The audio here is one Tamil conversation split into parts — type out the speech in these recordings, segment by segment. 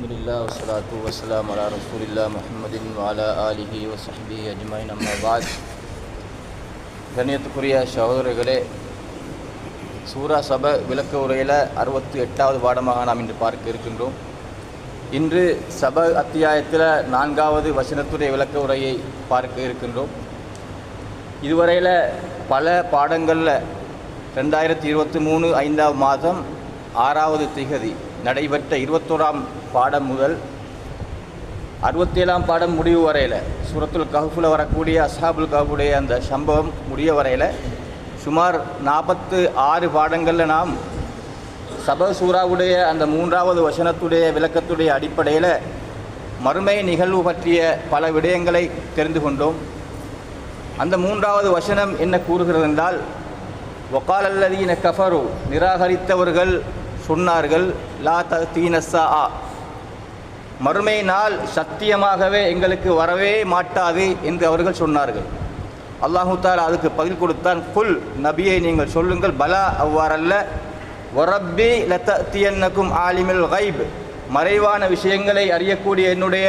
அல்ஹம்துலில்லாஹ் வஸ்ஸலாத்து வஸ்ஸலாமு அலா ரசூலில்லாஹ் முஹம்மதின் வஅலா ஆலிஹி வஸஹ்பிஹி அஜ்மஈன் அம்மா பஅத். கண்ணியத்துக்குரிய சகோதரர்களே, சூரா சப விளக்க உரையில் 68வது பாடமாக நாம் இன்று பார்க்க இருக்கின்றோம். இன்று சப அத்தியாயத்தில் 4வது வசனத்துடைய விளக்க உரையை பார்க்க இருக்கின்றோம். இதுவரையில் பல பாடங்களில் 2023 5ஆம் மாதம் 6வது திகதி நடைபெற்ற 21ஆம் பாடம் முதல் 67ஆம் பாடம் முடிவு வரையில் சூரத்துல் கஹ்ஃபில் வரக்கூடிய அஸ்ஹாபுல் கஹ்ஃபுடைய அந்த சம்பவம் முடிய வரையில் சுமார் 46 பாடங்களில் நாம் சப சூராவுடைய அந்த 3வது வசனத்துடைய விளக்கத்துடைய அடிப்படையில் மறுமை நிகழ்வு பற்றிய பல விடயங்களை தெரிந்து கொண்டோம். அந்த 3வது வசனம் என்ன கூறுகிறது என்றால், வகால அல்லதீன கஃபரு, நிராகரித்தவர்கள் சொன்னார்கள், லா தீனஸ்ஸா, மறுமை நாள் சத்தியமாகவே எங்களுக்கு வரவே மாட்டாது என்று அவர்கள் சொன்னார்கள். அல்லாஹு தஆலா அதுக்கு பதில் கொடுத்தான், குல், நபியை நீங்கள் சொல்லுங்கள், பலா, அவ்வாறல்ல, வரப்பி லதஅத்தியன்னகும் ஆலிமுல் கைப், மறைவான விஷயங்களை அறியக்கூடிய என்னுடைய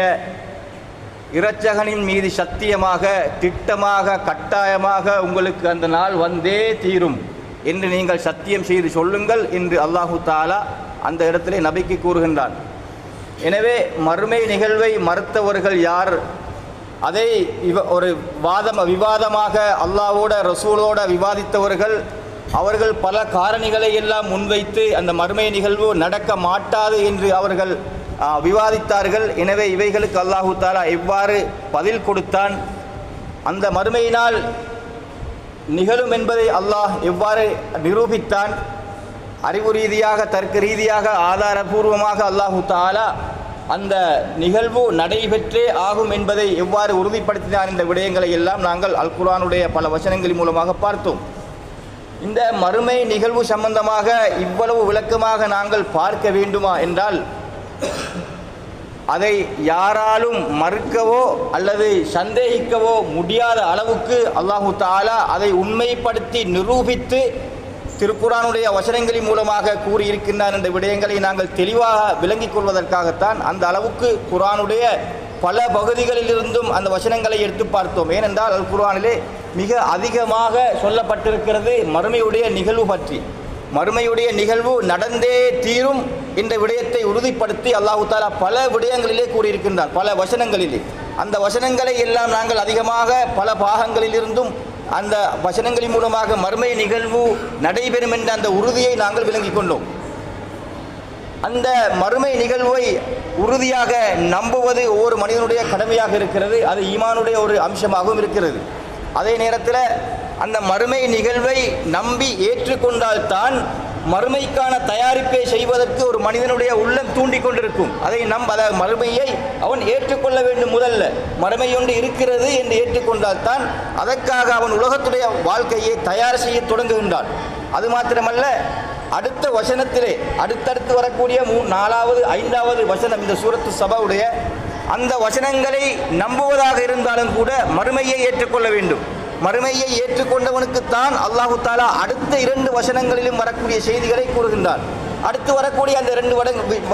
இரட்சகனின் மீது சத்தியமாக, திட்டமாக, கட்டாயமாக உங்களுக்கு அந்த நாள் வந்தே தீரும் என்று நீங்கள் சத்தியம் செய்து சொல்லுங்கள் என்று அல்லாஹு தஆலா அந்த இடத்திலே நபிக்கு கூறுகின்றான். எனவே மறுமை நிகழ்வை மறுத்தவர்கள் யார், அதை ஒரு விவாதமாக அல்லாஹ்வோட ரசூலோட விவாதித்தவர்கள், அவர்கள் பல காரணிகளை எல்லாம் முன்வைத்து அந்த மறுமை நிகழ்வு நடக்க மாட்டாது என்று அவர்கள் விவாதித்தார்கள். எனவே இவைகளுக்கு அல்லாஹு தஆலா எவ்வாறு பதில் கொடுத்தான், அந்த மறுமையினால் நிகழும் என்பதை அல்லாஹ் எவ்வாறு நிரூபித்தான், அறிவு ரீதியாக, தர்க்க ரீதியாக, ஆதாரபூர்வமாக அல்லாஹு தஆலா அந்த நிகழ்வு நடைபெற்றே ஆகும் என்பதை எவ்வாறு உறுதிப்படுத்தினார் என்ற விடயங்களை எல்லாம் நாங்கள் அல் குர்ஆனுடைய பல வசனங்களின் மூலமாக பார்த்தோம். இந்த மறுமை நிகழ்வு சம்பந்தமாக இவ்வளவு விளக்கமாக நாங்கள் பார்க்க வேண்டுமா என்றால், அதை யாராலும் மறுக்கவோ அல்லது சந்தேகிக்கவோ முடியாத அளவுக்கு அல்லாஹு தஆலா அதை உண்மைப்படுத்தி நிரூபித்து திருக்குர்ஆனுடைய வசனங்களின் மூலமாக கூறியிருக்கின்றான் என்ற விடயங்களை நாங்கள் தெளிவாக விளங்கிக் கொள்வதற்காகத்தான் அந்த அளவுக்கு குர்ஆனுடைய பல பகுதிகளிலிருந்தும் அந்த வசனங்களை எடுத்து பார்த்தோம். ஏனென்றால் அல் குர்ஆனிலே மிக அதிகமாக சொல்லப்பட்டிருக்கிறது மறுமையுடைய நிகழ்வு பற்றி. மறுமையுடைய நிகழ்வு நடந்தே தீரும் என்ற விடயத்தை உறுதிப்படுத்தி அல்லாஹு தஆலா பல விடயங்களிலே கூறியிருக்கின்றான், பல வசனங்களிலே. அந்த வசனங்களை எல்லாம் நாங்கள் அதிகமாக பல பாகங்களிலிருந்தும் அந்த வசனங்களின் மூலமாக மறுமை நிகழ்வு நடைபெறும் என்ற அந்த உறுதியை நாங்கள் விளங்கிக் கொண்டோம். அந்த மறுமை நிகழ்வை உறுதியாக நம்புவது ஒவ்வொரு மனிதனுடைய கடமையாக இருக்கிறது. அது ஈமானுடைய ஒரு அம்சமாகவும் இருக்கிறது. அதே நேரத்தில் அந்த மறுமை நிகழ்வை நம்பி ஏற்றுக்கொண்டால்தான் மறுமைக்கான தயாரிப்பை செய்வதற்கு ஒரு மனிதனுடைய உள்ளம் தூண்டிக் கொண்டிருக்கும். அதை அதாவது மறுமையை அவன் ஏற்றுக்கொள்ள வேண்டும். முதல்ல மறுமை ஒன்று இருக்கிறது என்று ஏற்றுக்கொண்டால்தான் அதற்காக அவன் உலகத்துடைய வாழ்க்கையை தயார் செய்ய தொடங்குகின்றான். அது மாத்திரமல்ல, அடுத்த வசனத்திலே அடுத்தடுத்து வரக்கூடிய 4வது 5வது வசனம் இந்த சூரத்து சபாவுடைய அந்த வசனங்களை நம்புவதாக இருந்தாலும் கூட மறுமையை ஏற்றுக்கொள்ள வேண்டும். மறுமையை ஏற்றுக்கொண்டவனுக்குத்தான் அல்லாஹு தஆலா அடுத்த 2 வசனங்களிலும் வரக்கூடிய செய்திகளை கூறுகின்றான். அடுத்து வரக்கூடிய அந்த 2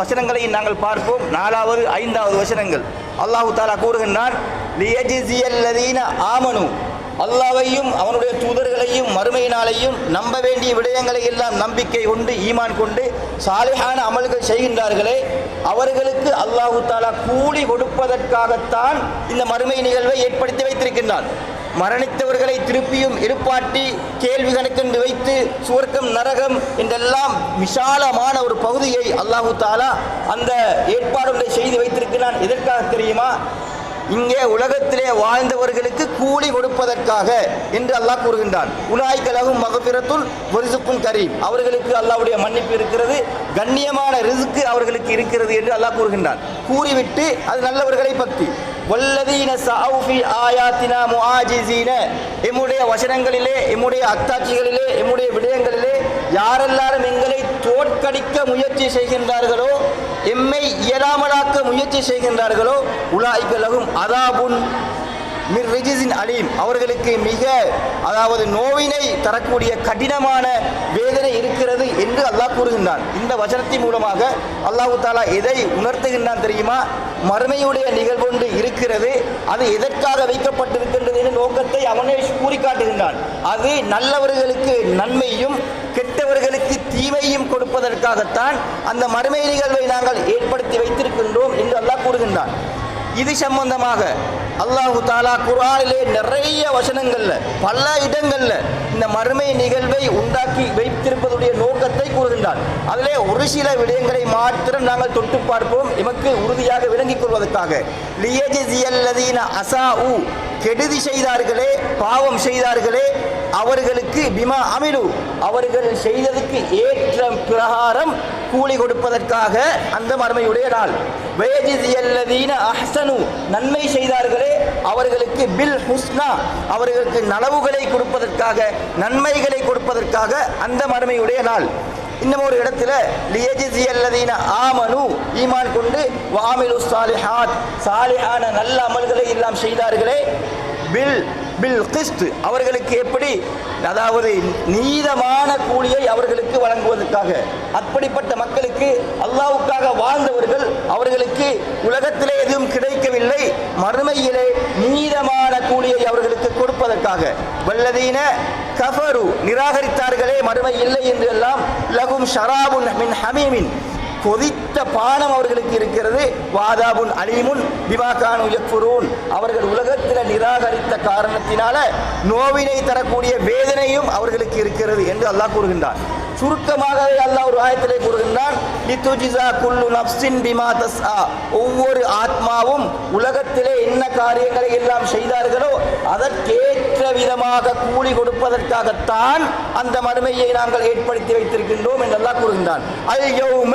வசனங்களை நாங்கள் பார்ப்போம். 4வது 5வது வசனங்கள் அல்லாஹு தஆலா கூறுகின்றான், லியஜ்ஸியல்லதீன ஆமனு, அல்லாஹ்வையும் அவனுடைய தூதர்களையும் மறுமையினாலையும் நம்ப வேண்டிய விடயங்களை எல்லாம் நம்பிக்கை கொண்டு ஈமான் கொண்டு சாலிஹான அமல்கள் செய்கின்றார்களே, அவர்களுக்கு அல்லாஹு தஆலா கூலி கொடுப்பதற்காகத்தான் இந்த மறுமை நிகழ்வை ஏற்படுத்தி வைத்திருக்கின்றான். மரணித்தவர்களை திருப்பியும் இருப்பாட்டி கேள்வி கணக்கென்று வைத்து சுவர்க்கம் நரகம் என்றெல்லாம் விசாலமான ஒரு பகுதியை அல்லாஹு தஆலா அந்த ஏற்பாடுகளை செய்து வைத்திருக்கிறான். எதற்காக தெரியுமா? இங்கே உலகத்திலே வாழ்ந்தவர்களுக்கு கூலி கொடுப்பதற்காக என்று அல்லாஹ் கூறுகின்றான். உலாயிக லஹும் மக்ஃபிரத்துன் வ ரிஸ்குன் கரீம், அவர்களுக்கு அல்லாஹ்வுடைய மன்னிப்பு இருக்கிறது, கண்ணியமான ரிஸ்க் அவர்களுக்கு இருக்கிறது என்று அல்லாஹ் கூறுகின்றான். கூறிவிட்டு அது நல்லவர்களை பற்றி, வல்லதீன ஸஅவு ஃபீ ஆயாத்தினா முஆஜிஸீன, எம்முடைய வசனங்களிலே, எம்முடைய அத்தாட்சிகளிலே, எம்முடைய விடயங்களிலே யாரெல்லாரும் எங்களை தோற்கடிக்க முயற்சி செய்கின்றார்களோ, எம்மை இயலாமலாக்க முயற்சி செய்கின்றார்களோ, உலாயிக லஹும் அதாபுன் மிர் ரிஜிஸின் அலீம், அவர்களுக்கு மிக அதாவது நோவினை தரக்கூடிய கடினமான வேதனை இருக்கிறது என்று அல்லாஹ் கூறுகின்றான். இந்த வசனத்தின் மூலமாக அல்லாஹ் தஆலா எதை உணர்த்துகின்றான் தெரியுமா? மறுமையுடைய நிகழ்வொன்று இருக்கிறது, அது எதற்காக வைக்கப்பட்டிருக்கின்றது என்ற நோக்கத்தை அவனே கூறி காட்டுகின்றான். அது நல்லவர்களுக்கு நன்மையும் கெட்டவர்களுக்கு தீமையும் கொடுப்பதற்காகத்தான் அந்த மறுமை நிகழ்வை நாங்கள் ஏற்படுத்தி வைத்திருக்கின்றோம் என்று அல்லாஹ் கூறுகின்றான். இது சம்பந்தமாக அல்லாஹு தஆலா குர்ஆனிலே நிறைய வசனங்கள்ல பல இடங்கள்ல இந்த மறுமை நிகழ்வை உண்டாக்கி வைத்திருப்பதுடைய நோக்கத்தை கூறுகின்றான். அதிலே ஒரு சில விடயங்களை மாத்திரம் நாங்கள் தொட்டு பார்ப்போம், எமக்கு உறுதியாக விளங்கிக் கொள்வதற்காக. லியஜ்ஸியல்லதீன அஸாஉ, கெடுதி செய்தார்களே, பாவம் செய்தார்களே, அவர்களுக்கு பிமா அமிலு, அவர்கள் செய்ததுக்கு ஏற்ற பிரகாரம் கூலி கொடுப்பதற்காக அந்த மறுமையுடைய நாள். வயஜ்ஸியல்லதீன அஹ்ஸனு, நன்மை செய்தார்களே அவர்களுக்கு பில் ஹுஸ்னா, அவர்களுக்கு நலவுகளை கொடுப்பதற்காக நன்மைகளை கொடுப்பதற்காக அந்த மறுமையுடைய நாள். இன்னும் ஒரு இடத்துல லியஜ்ஸியல்லதீன ஆமனு, ஈமான் கொண்டு வஅமிலு ஸாலிஹாத், சாலிஹான நல்ல அமல்களை எல்லாம் செய்தார்களே, பில் பில் கிஸ்த், அவர்களுக்கு எப்படி, அதாவது நீதமான கூலியை அவர்களுக்கு வழங்குவதற்காக. அப்படிப்பட்ட மக்களுக்கு, அல்லாஹ்வுக்காக வாழ்ந்தவர்கள், அவர்களுக்கு உலகத்திலே எதுவும் கிடைக்கவில்லை, மறுமையிலே நீதமான கூலியை அவர்களுக்கு கொடுப்பதற்காக. வல்லதீன கஃபரு, நிராகரித்தார்களே, மறுமை இல்லை என்று எல்லாம், லகும் ஷராபுன் மின் ஹமீமின், கொதித்த பானம் அவர்களுக்கு இருக்கிறது, வாதாபுன் அலீமுன் பிமா கானு யக்ஃபுரூன், அவர்கள் உலகத்தில் நிராகரித்த காரணத்தினால நோவினை தரக்கூடிய வேதனையும் அவர்களுக்கு இருக்கிறது என்று அல்லாஹ் கூறுகின்றான். சுருக்கமாகவே அல்லாஹ் ஒரு ஆயத்திலே கூறுகின்றான், லிதுஜ்ஸா குல்லு நஃப்ஸின் பிமா தஸ்ஆ, ஒவ்வொரு ஆத்மாவும் உலகத்திலே என்ன காரியங்களை எல்லாம் செய்தார்களோ அதற்கேற்ற விதமாக கூலி கொடுப்பதற்காகத்தான் அந்த மறுமையை நாங்கள் ஏற்படுத்தி வைத்திருக்கின்றோம் என்று அல்லாஹ் கூறுகின்றான். அல் யௌம,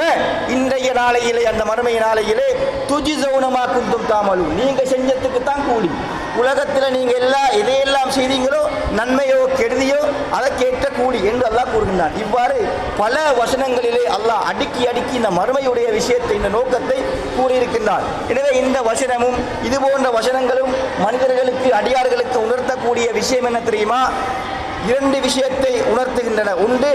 இன்றைய நாளையிலே, அந்த மறுமை நாளையிலே, துஜ்ஸௌன மா குன்தும் தஅமலூன், நீங்க செஞ்சதுக்கு தான் கூலி. உலகத்தில் நீங்க எதையெல்லாம் செய்தீங்களோ, நன்மையோ கெடுதியோ, அதற்கேற்ற கூலி என்று அல்லாஹ் கூறுகின்றான். இவ்வாறு பல வசனங்களிலே அல்லாஹ் அடுக்கி அடுக்கி இந்த மறுமையுடைய விஷயத்தை, இந்த நோக்கத்தை கூறியிருக்கின்றான். எனவே இந்த வசனமும் இது போன்ற வசனங்களும் மனிதர்களுக்கு, அடியார்களுக்கு உணர்த்தக்கூடிய விஷயம் என்ன தெரியுமா? இரண்டு விஷயத்தை உணர்த்துகின்றன. ஒன்று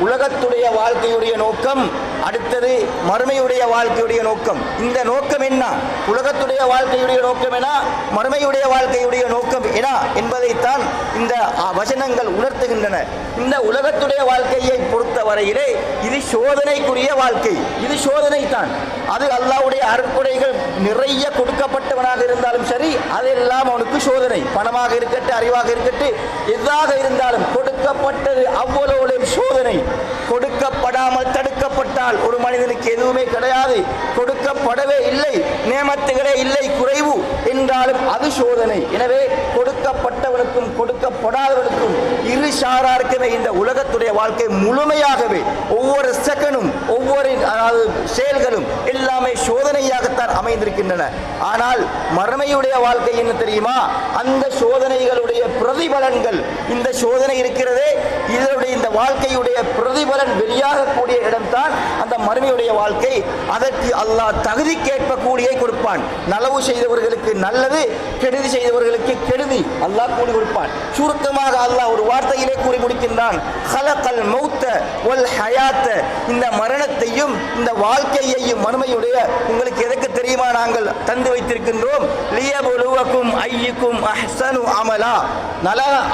உலகத்துடைய வாழ்க்கையுடைய நோக்கம், அடுத்தது மறுமையுடைய வாழ்க்கையுடைய நோக்கம். இந்த நோக்கம் என்ன, உலகத்துடைய வாழ்க்கையுடைய நோக்கம் என, மறுமையுடைய வாழ்க்கையுடைய நோக்கம் என என்பதைத்தான் இந்த வசனங்கள் உணர்த்துகின்றன. இந்த உலகத்துடைய வாழ்க்கையை பொறுத்த வரையிலே இது சோதனைக்குரிய வாழ்க்கை, இது சோதனை தான். அது அல்லாஹ்வுடைய அருட்கொடைகள் நிறைய கொடுக்கப்பட்டவனாக இருந்தாலும் சரி, அதெல்லாம் அவனுக்கு சோதனை. பணமாக இருக்கட்டும், அறிவாக இருக்கட்டும், எதாக இருந்தாலும் கொடுக்கப்பட்டது அவ்வளவு சோதனை. கொடுக்கப்படாமல் தடுக்கப்பட்டால் ஒரு மனிதனுக்கு எதுவுமே கிடையாது, கொடுக்கப்படவே இல்லை, நேமத்துகளே இல்லை, குறைவு என்றாலும் அது சோதனை. எனவே கொடுக்கப்பட்டவனுக்கும் கொடுக்கப்படாதவனுக்கும் இரு சாராருக்குமே இந்த உலகத்துடைய வாழ்க்கை முழுமையாகவே ஒவ்வொரு செகண்டும், ஒவ்வொரு செயல்களும் எல்லாமே சோதனையாகத்தான் அமைந்திருக்கின்றன. ஆனால் மறுமையுடைய வாழ்க்கை என்ன தெரியுமா? அந்த சோதனைகளுடைய பிரதிபலன்கள், இந்த சோதனை இருக்கிறதே, இதனுடைய இந்த வாழ்க்கையுடைய பிரதிபலன் வெளியாகக்கூடிய இடம்தான் அந்த மறுமையுடைய வாழ்க்கை. அதற்கு அல்லாஹ் தகுதிக்கேற்ப கூலியை கொடுப்பான். நலவு செய்தவர்களுக்கு நல்லது, கெடுதி செய்தவர்களுக்கு கெடுதி அல்லாஹ் கூலி கொடுப்பான். சுருக்கமாக அல்லாஹ் ஒரு வார்த்தையிலே கூறி முடிக்கின்றான், ஹலகல் மௌத்த வல் ஹயாத்த, இந்த மரணத்தையும் இந்த வாழ்க்கையையும் மறுமையுடைய உங்களுக்கு எதற்கு தெரியுமா நாங்கள் தந்து வைத்திருக்கின்றோம்? லியபுலுவக்கும் ஐயுக்கும் அஹ்ஸனு அமலா,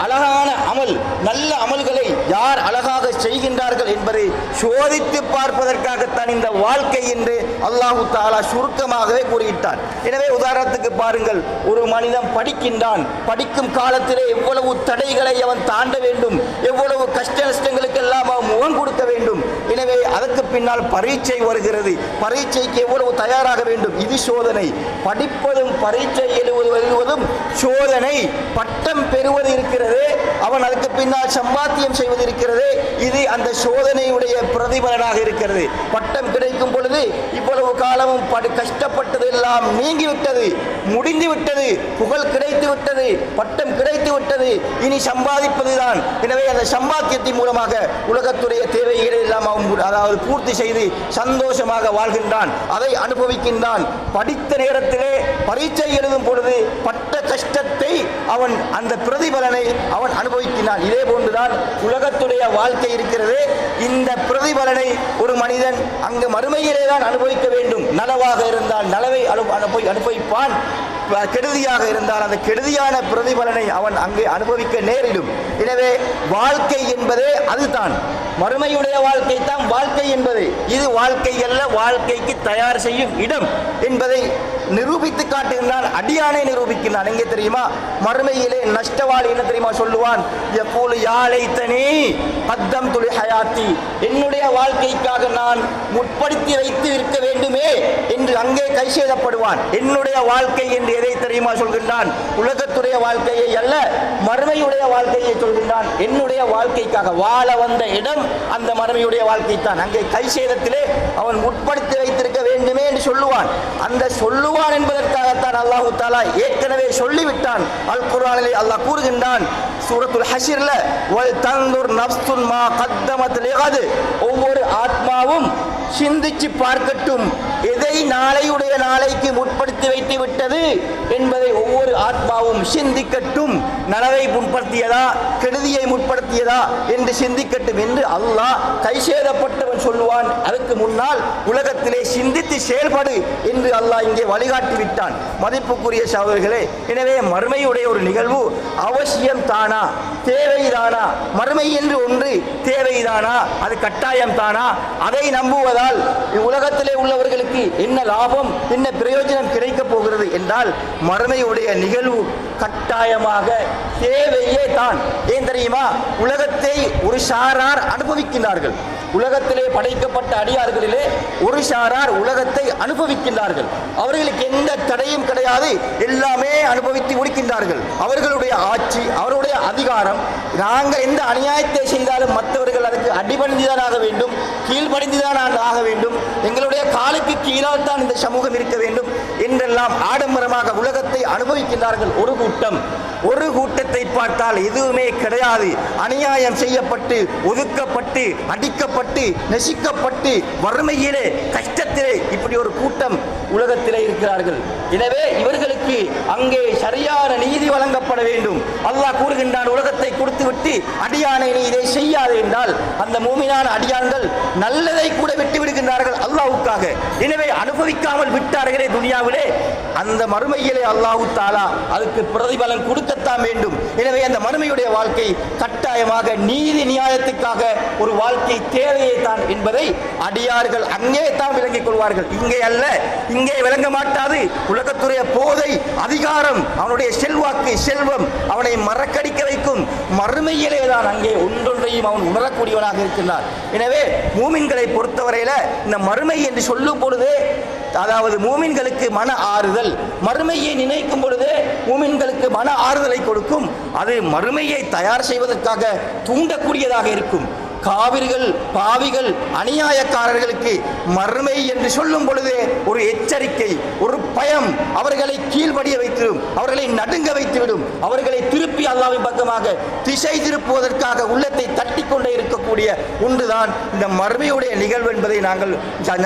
அழகான அமல், நல்ல அமல்களை யார் அழகாக செய்கின்றார்கள் என்பதை சோதித்து பார்ப்பதற்காகத்தான் இந்த வாழ்க்கை என்று அல்லாஹு தஆலா சுருக்கமாகவே கூறிவிட்டார். எனவே உதாரணத்துக்கு பாருங்கள், ஒரு மனிதன் படிக்கின்றான், படிக்கும் காலத்திலே எவ்வளவு தடைகளை அவன் தாண்ட வேண்டும், எவ்வளவு கஷ்ட நஷ்டங்களுக்கு எல்லாம் அவன் முகம் கொடுக்க வேண்டும். எனவே அதற்கு பின்னால் பரீட்சை வருகிறது, பரீட்சைக்கு எவ்வளவு தயாராக வேண்டும், இது சோதனை. படிப்பதும் பரீட்சை எழுதுவதும் சோதனை. பட்டம் பெறுவது இருக்கிறது, அவன் அதுக்கு பின்னால் சம்பாத்தியம் செய்வது இருக்கிறது, இது அந்த சோதனையுடைய பிரதிபலனாக இருக்கிறது. பட்டம் கிடைக்கும் பொழுது இவ்வளவு காலமும் கஷ்டப்பட்டது எல்லாம் நீங்கிவிட்டது, முடிந்து விட்டது, புகழ் கிடைத்து விட்டது, பட்டம் கிடைத்து விட்டது, இனி சம்பாதிப்பதுதான். எனவே அந்த சம்பாத்தியத்தின் மூலமாக உலகத்துடைய தேவைகளை எல்லாம் அதாவது பூர்த்தி செய்து சந்தோஷமாக வாழ்கின்றான், அதை அனுபவிக்கின்றான். படித்த நேரத்திலே பரீட்சை எழுதும் பொழுது பட்ட கஷ்டத்தை அவன் அந்த பிரதிபலனை அவன் அனுபவிக்கிறான். இதே போன்றுதான் உலகத்துடைய வாழ்க்கை இருக்கிறது. இந்த பிரதிபலனை ஒரு மனிதன் அங்கு மறுமையிலே தான் அனுபவிக்க வேண்டும். நலவாக இருந்தால் நலவை அனுபவிப்பான், கெடுதியாக இருந்தால் அந்த கெடுதியான பிரதிபலனை அவன் அங்கு அனுபவிக்க நேரிடும். எனவே வாழ்க்கை என்பதே அதுதான், மறுமையுடைய வாழ்க்கை தான் வாழ்க்கை என்பது. இது வாழ்க்கை அல்ல, வாழ்க்கைக்கு தயார் செய்யும் இடம் என்பதை நிரூபித்து காட்டுகின்றான், அடியானை நிரூபிக்கின்றான். எங்கே தெரியுமா? மறுமையிலே நஷ்டவாளி என்ன தெரியுமா சொல்லுவான்? யகூலு யா லைத்தனி கத்தம்து லிஹயாத்தி, என்னுடைய வாழ்க்கைக்காக நான் முற்படுத்தி வைத்து இருக்க வேண்டுமே என்று அங்கே கைசேதப்படுவான். என்னுடைய வாழ்க்கை என்று எதை தெரியுமா சொல்கின்றான்? உலகத்துடைய வாழ்க்கையை அல்ல, மறுமையுடைய வாழ்க்கையை சொல்கின்றான். என்னுடைய வாழ்க்கைக்காக வாழ வந்த இடம் அந்த மறுமையுடைய வாழ்க்கை தான். அங்கே கைசேதத்திலே அவன் முற்படுத்தி வைத்திருக்க வேண்டுமே என்று சொல்லுவான். அந்த சொல்லுவான் என்பதற்காகத்தான் அல்லாஹ் தஆலா ஏற்கனவே சொல்லிவிட்டான். அல் குர்ஆனிலே அல்லாஹ் கூறுகின்றான், சூரத்துல் ஹஷ்ர்ல வல் தன்துர் நஃப்சுன் மா கத்தமத் லிகத், ஒவ்வொரு ஆத்மாவும் சிந்திச்சு பார்க்கட்டும் எதை நாளையுடைய நாளைக்கு முற்படுத்தி வைத்து விட்டது என்பதை ஒவ்வொரு ஆத்மாவும் சிந்திக்கட்டும். நலவை முற்படுத்தியதா கெடுதியை முற்படுத்தியதா என்று சிந்திக்கட்டும் என்று அல்லாஹ் கைசேதப்பட்டவன் சொல்லுவான். அதுக்கு முன்னால் உலகத்திலே சிந்தித்து செயல்படு என்று அல்லாஹ் இங்கே வழிகாட்டி விட்டான். மதிப்புக்குரிய சகோதரர்களே, எனவே மறுமையுடைய ஒரு நிகழ்வு அவசியம் தானா, தேவைதானா? மறுமை என்று ஒன்று தேவைதானா, அது கட்டாயம் தானா? அதை நம்புவதால் உலகத்திலே உள்ளவர்களுக்கு என்ன லாபம், என்ன பிரயோஜனம் கிடைக்க போகிறது என்றால் மறுமையுடைய நிகழ்வு கட்டாயமாக தேவையே தான். ஏன் தெரியுமா? உலகத்தை ஒரு சாரார் அனுபவிக்கின்றார்கள். உலகத்திலே படைக்கப்பட்ட அடியார்களிலே ஒரு சாரார் உலகத்தை அனுபவிக்கின்றார்கள். அவர்களுக்கு எந்த தடையும் கிடையாது, எல்லாமே அனுபவித்து முடிக்கின்றார்கள். அவர்களுடைய ஆட்சி, அவருடைய அதிகாரம், நாங்கள் எந்த அநியாயத்தை செய்தாலும் மற்றவர்கள் அதற்கு அடிபணிந்துதான் ஆக வேண்டும், கீழ்படிந்துதான் ஆக வேண்டும், எங்களுடைய காலுக்கு கீழால் தான் இந்த சமூகம் இருக்க வேண்டும் என்றெல்லாம் ஆடம்பரமாக உலகத்தை அனுபவிக்கின்றார்கள். ஒரு கூட்டத்தை பார்த்தால் எதுவுமே கிடையாது. அநியாயம் செய்யப்பட்டு, ஒதுக்கப்பட்டு, அடிக்கப்பட்டு, நெசிக்கப்பட்டு, வறுமையிலே, கஷ்டத்திலே இப்படி ஒரு கூட்டம் உலகத்திலே இருக்கிறார்கள். எனவே இவர்களுக்கு அங்கே சரியான நீதி வழங்கப்பட வேண்டும். அல்லாஹ் கூறுகின்றான், உலகத்தை கொடுத்துவிட்டு அடியானை நீ இதை செய்யாது என்றால் அந்த மூமினான அடியான்கள் நல்லதை கூட விட்டு விடுகின்றார்கள் அல்லாஹ்வுக்காக. எனவே அனுபவிக்காமல் விட்டார்களே துனியாவிலே, அந்த மறுமையிலே அல்லாஹ் தஆலா அதுக்கு பிரதிபலன் கொடுக்கத்தான் வேண்டும். எனவே அந்த மறுமையுடைய வாழ்க்கை கட்டாயமாக நீதி நியாயத்துக்காக ஒரு வாழ்க்கை தேவையே தான் என்பதை அடியார்கள் அங்கே தான் விளங்கிக் கொள்வார்கள். இங்கே அல்ல, இங்கே விளங்க மாட்டாது. உலகத்துடைய போதை, அதிகாரம், அவனுடைய செல்வாக்கு, செல்வம் அவனை மறக்கடிக்க வைக்கும். மறுமையிலே தான் அங்கே ஒன்றொன்றையும் அவன் உணரக்கூடியவனாக இருக்கின்றான். எனவே மூமின்களை பொறுத்தவரையில இந்த மறுமை என்று சொல்லும் பொழுதே, அதாவது மூமின்களுக்கு மன ஆறுதல், மறுமையை நினைக்கும் பொழுது மூமின்களுக்கு மன ஆறுதலை கொடுக்கும். அது மறுமையை தயார் செய்வதற்காக தூண்டக்கூடியதாக இருக்கும். காவிர்கள், பாவிகள், அநியாயக்காரர்களுக்கு மறுமை என்று சொல்லும் பொழுதே ஒரு எச்சரிக்கை, ஒரு பயம் அவர்களை கீழ்படிய வைத்துவிடும், அவர்களை நடுங்க வைத்துவிடும், அவர்களை திருப்பி அல்லாஹ்வின் பக்கமாக திசை திருப்புவதற்காக உள்ளத்தை தட்டி கொண்டே இருக்கக்கூடிய ஒன்றுதான் இந்த மறுமையுடைய நிகழ்வு என்பதை நாங்கள்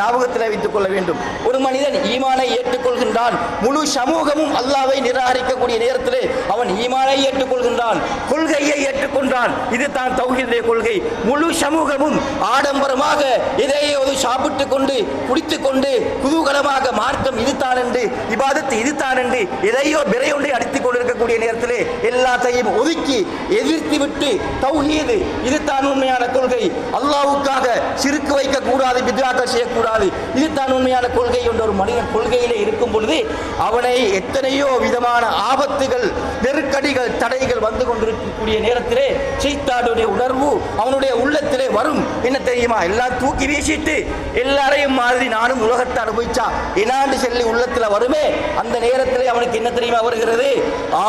ஞாபகத்தில் வைத்துக் கொள்ள வேண்டும். ஒரு மனிதன் ஈமானை ஏற்றுக்கொள்கின்றான், முழு சமூகமும் அல்லாஹ்வை நிராகரிக்கக்கூடிய நேரத்திலே அவன் ஈமானை ஏற்றுக்கொள்கின்றான், கொள்கையை ஏற்றுக்கொண்டான். இது தான் தௌஹீதுடைய கொள்கை. முழு சமூகமும் ஆடம்பரமாக எதையோ சாப்பிட்டுக் கொண்டு குடித்துக் கொண்டு குதூகலமாக மார்க்கம் இதுதான் என்று, இபாதத் இதுதான் என்று எதையோ பிறையொன்றை அடித்துக் கொண்டிருக்கக்கூடிய நேரத்திலே எல்லாத்தையும் ஒதுக்கி எதிர்த்து விட்டு தௌஹீது இதுதான் உண்மையான கொள்கை, அல்லாஹ்வுக்காக சிறுக்கு வைக்க கூடாது, பித்ஆக்கள் செய்யக்கூடாது, இதுதான் உண்மையான கொள்கை என்ற ஒரு மனிதன் கொள்கையிலே இருக்கும் பொழுது அவனை எத்தனையோ விதமான ஆபத்துகள், நெருக்கடிகள், தடைகள் வந்து கொண்டிருக்கக்கூடிய நேரத்திலே சைத்தானுடைய உணர்வு அவனுடைய உள்ள உள்ளத்திலே வரும். என்ன தெரியுமா? எல்லாம் தூக்கி வீசிட்டு எல்லாரையும் மாதிரி நானும் உலகத்தை அனுபவிச்சா என்னாண்டு சொல்லி உள்ளத்தில் வருமே. அந்த நேரத்தில் அவனுக்கு என்ன தெரியுமா வருகிறது?